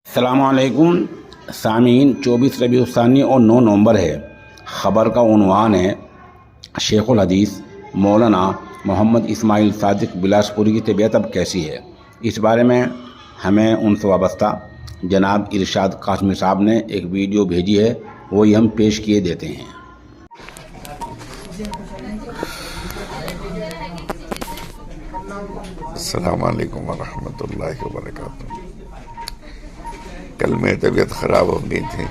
अस्सलामुअलैकुम सामीन 24 रबीउल सानी और 9 नवंबर है। ख़बर का उन्वान है शेखुल हदीस मौलाना मोहम्मद इस्माइल सादिक बिलासपुरी की तबीयत अब कैसी है। इस बारे में हमें उनसे वाबस्ता जनाब इरशाद कासमी साहब ने एक वीडियो भेजी है, वही हम पेश किए देते हैं। अस्सलाम वालेकुम वरहमतुल्लाहि वबरकातुहू। कल मेरी तबीयत ख़राब हो गई थी।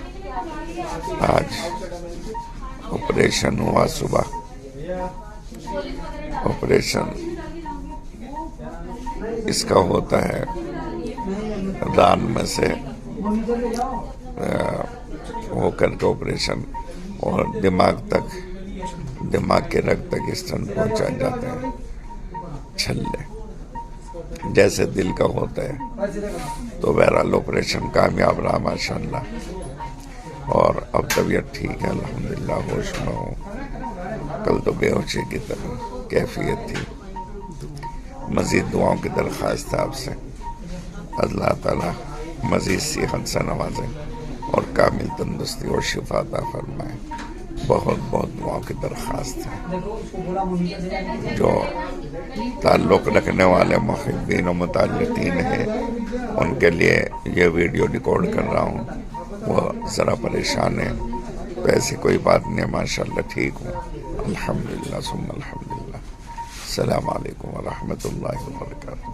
आज ऑपरेशन हुआ सुबह। ऑपरेशन इसका होता है रान में से होकर के ऑपरेशन, और दिमाग के रग तक स्टंट पहुंचा जाते हैं। छल्ले जैसे दिल का होता है। तो बहरहाल ऑपरेशन कामयाब रहा माशाअल्लाह, और अब तबीयत ठीक है अल्हम्दुलिल्लाह, होश में हूँ। कल तो बेहोशी की तरह कैफियत थी। मज़ीद दुआओं की दरख्वास्त है आपसे, अल्लाह ताला मज़ीद सेहत से नवाजे और कामिल तंदुरुस्ती और शिफा अता फरमाए। बहुत बहुत दुआओं की दरख्वास्त है। जो ताल्लुक़ रखने वाले मुहिब्बीन और मुताल्लिक़ीन हैं, उनके लिए ये वीडियो रिकॉर्ड कर रहा हूँ। वो ज़रा परेशान है, तो ऐसी कोई बात नहीं, माशाअल्लाह ठीक हूँ अल्हम्दुलिल्लाह सुम्मा अल्हम्दुलिल्लाह। अस्सलामु अलैकुम व रहमतुल्लाहि व बरकातुहू।